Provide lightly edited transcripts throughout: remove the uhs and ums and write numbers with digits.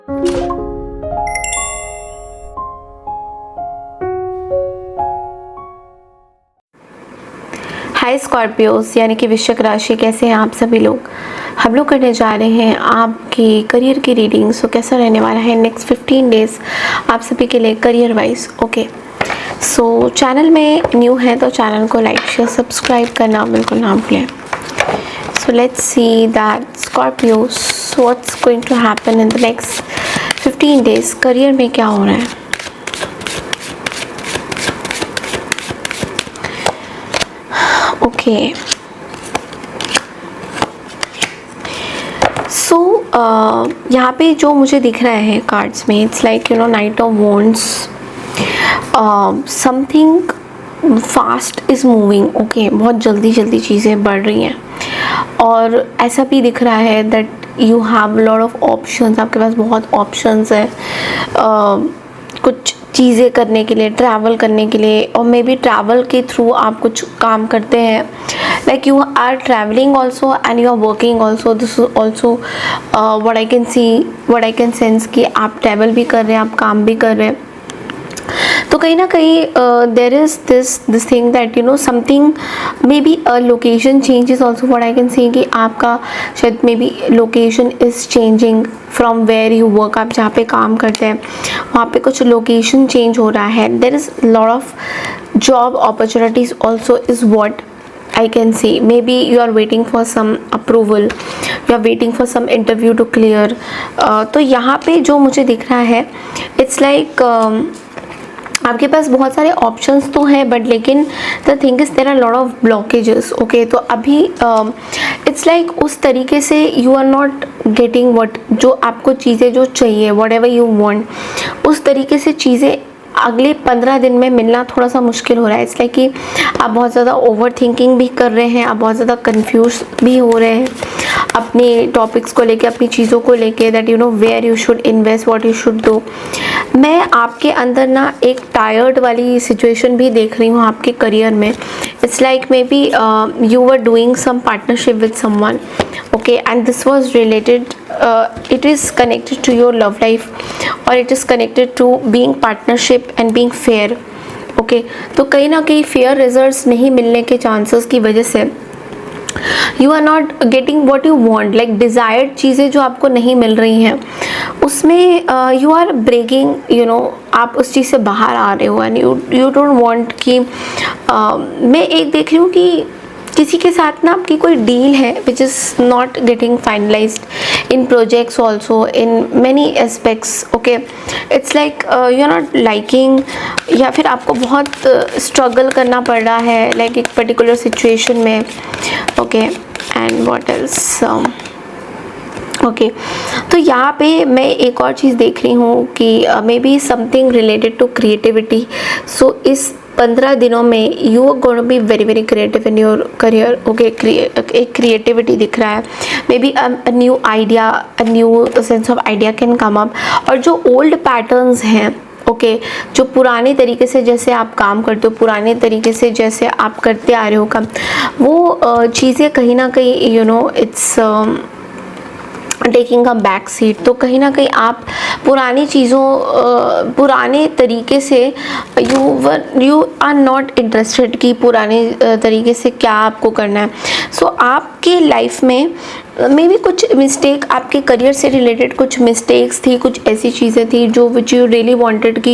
हाय Scorpios यानी कि वृश्चिक राशि, कैसे हैं आप सभी लोग। हम लोग करने जा रहे हैं आपकी करियर की रीडिंग। सो कैसा रहने वाला है नेक्स्ट 15 डेज आप सभी के लिए करियर वाइज। ओके, सो चैनल में न्यू है तो चैनल को लाइक शेयर सब्सक्राइब करना बिल्कुल ना भूलें। So let's see that Scorpios what's going to happen in the next 15 days. Career में क्या हो रहा है। ओके, सो यहाँ पे जो मुझे दिख रहा है कार्ड्स में, it's like night of wands, something fast is moving. Okay, बहुत जल्दी जल्दी चीज़ें बढ़ रही हैं और ऐसा भी दिख रहा है that you have lot of options. आपके पास बहुत ऑप्शंस है कुछ चीज़ें करने के लिए, ट्रैवल करने के लिए, और मे बी ट्रैवल के थ्रू आप कुछ काम करते हैं। Like you are travelling also and you are working also. This is also what I can see, what I can sense कि आप ट्रैवल भी कर रहे हैं, आप काम भी कर रहे हैं। तो कहीं ना कहीं there is this thing that something maybe location change is also what I can see कि आपका शायद maybe location is changing from where you work. आप जहाँ पे काम करते हैं वहाँ पे कुछ लोकेशन चेंज हो रहा है। There is lot of job opportunities also is what I can see. Maybe you are waiting for some approval, you are waiting for some interview to clear. तो यहाँ पे जो मुझे दिख रहा है it's like आपके पास बहुत सारे ऑप्शंस तो हैं बट लेकिन the thing is there are lot of blockages. Okay, तो अभी इट्स लाइक उस तरीके से you are not getting what, जो आपको चीज़ें जो चाहिए, वट एवर यू वांट, उस तरीके से चीज़ें अगले 15 दिन में मिलना थोड़ा सा मुश्किल हो रहा है। इसलिए कि आप बहुत ज़्यादा ओवर थिंकिंग भी कर रहे हैं, आप बहुत ज़्यादा कंफ्यूज भी हो रहे हैं अपने टॉपिक्स को लेके, अपनी चीज़ों को लेके, that where you should invest, what you should do. मैं आपके अंदर ना एक टायर्ड वाली सिचुएशन भी देख रही हूँ आपके करियर में। It's like maybe you were doing some partnership with someone, okay, and this was related, it is connected to your love life or it is connected to being partnership and being fair. okay, तो कहीं ना कहीं fair results नहीं मिलने के chances की वजह से you are not getting what you want, like desired चीज़ें जो आपको नहीं मिल रही हैं उसमें you are breaking, आप उस चीज़ से बाहर आ रहे हो and you don't want कि मैं एक देख रही हूँ कि किसी के साथ ना आपकी कोई डील है which is not getting finalised in projects also in many aspects. Okay, it's like you are not liking, या फिर आपको बहुत स्ट्रगल करना पड़ रहा है लाइक एक पर्टिकुलर सिचुएशन में। Okay, and what else. Okay, तो यहाँ पे मैं एक और चीज़ देख रही हूँ कि maybe something related to creativity. So इस 15 दिनों में you are going to be very very creative in your career. Okay, एक क्रिएटिविटी दिख रहा है। Maybe a new idea, a new sense of idea can come up. और जो old patterns हैं, ओके, जो पुराने तरीके से जैसे आप काम करते हो, पुराने तरीके से जैसे आप करते आ रहे हो काम, वो चीज़ें कहीं ना कहीं it's taking a back seat. तो कहीं ना कहीं आप पुरानी चीज़ों, पुराने तरीके से यू आर नॉट इंटरेस्टेड कि पुराने तरीके से क्या आपको करना है। सो आपके लाइफ में मे बी कुछ मिस्टेक, आपके करियर से रिलेटेड कुछ मिस्टेक्स थी, कुछ ऐसी चीज़ें थी जो विच यू रियली वांटेड कि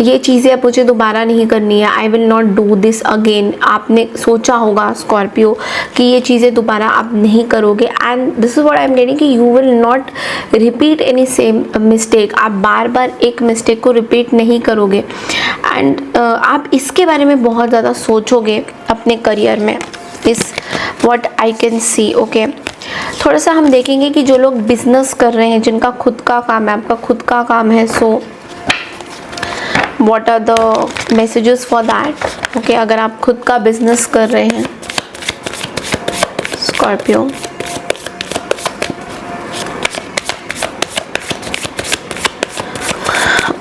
ये चीज़ें अब मुझे दोबारा नहीं करनी है, I will not do this again. आपने सोचा होगा स्कॉर्पियो कि ये चीज़ें दोबारा आप नहीं करोगे, and this is what I am getting कि you will not repeat any same mistake. आप बार बार एक मिस्टेक को रिपीट नहीं करोगे एंड आप इसके बारे में बहुत ज़्यादा सोचोगे अपने करियर में, इस what I can C. Okay, थोड़ा सा हम देखेंगे कि जो लोग बिजनेस कर रहे हैं, जिनका खुद का काम है, आपका खुद का काम है, so what are the messages for that. Okay, अगर आप खुद का बिजनेस कर रहे हैं स्कॉर्पियो,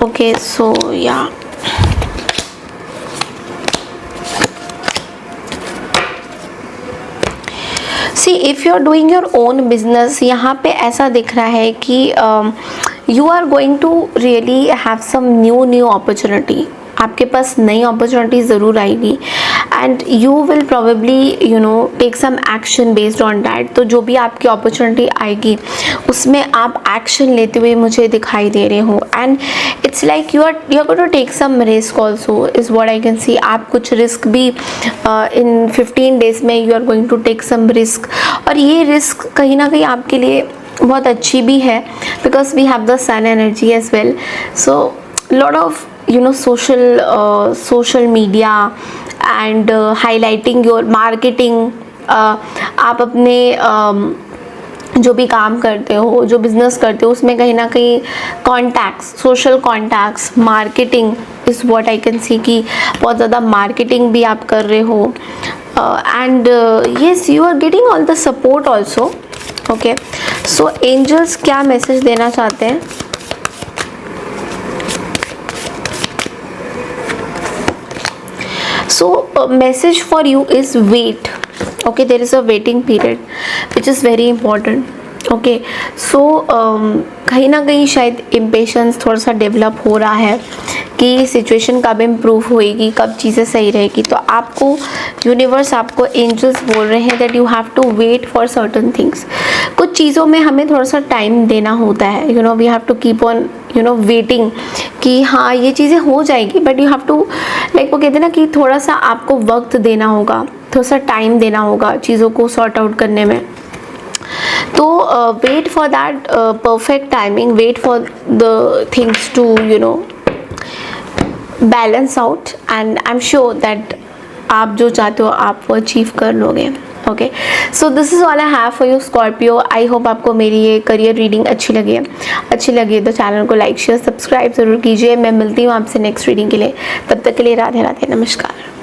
ओके, सो या see if you are doing your own business, यहाँ पे ऐसा दिख रहा है कि you are going to really have some new opportunity. आपके पास नई अपॉर्चुनिटी ज़रूर आएगी and you will probably take some action based on that. तो जो भी आपकी अपॉर्चुनिटी आएगी उसमें आप एक्शन लेते हुए मुझे दिखाई दे रहे हो and it's like you are going to take some risk also is what I can see. आप कुछ रिस्क भी इन 15 डेज में you are going to take some risk, और ये रिस्क कहीं ना कहीं आपके लिए बहुत अच्छी भी है because we have the sun energy as well. So lot of social media and highlighting your marketing, आप अपने जो भी काम करते हो, जो बिज़नेस करते हो, उसमें कहीं ना कहीं contacts, social contacts, marketing is what I can see कि बहुत ज़्यादा मार्केटिंग भी आप कर रहे हो and yes you are getting all the support also. Okay, so angels क्या मैसेज देना चाहते हैं? So message for you is wait. Okay, there is a waiting period which is very important. Okay, so कहीं ना कहीं शायद impatience थोड़ा सा डेवलप हो रहा है कि सिचुएशन कब इम्प्रूव होएगी, कब चीज़ें सही रहेगी। तो आपको यूनिवर्स, आपको एंजल्स बोल रहे हैं that you have to wait for certain things. कुछ चीज़ों में हमें थोड़ा सा टाइम देना होता है, we have to keep on waiting कि हाँ ये चीज़ें हो जाएगी, but you have to like वो कहते हैं ना कि थोड़ा सा आपको वक्त देना होगा, थोड़ा सा टाइम देना होगा चीज़ों को सॉर्ट आउट करने में। तो wait for that perfect timing, wait for the things to balance out and I am sure that आप जो चाहते हो आप वो अचीव कर लोगे। Okay, so this is all I have for you Scorpio. I hope आपको मेरी ये करियर रीडिंग अच्छी लगी तो चैनल को लाइक शेयर सब्सक्राइब ज़रूर कीजिए। मैं मिलती हूँ आपसे नेक्स्ट रीडिंग के लिए, तब तक के लिए राधे राधे, नमस्कार।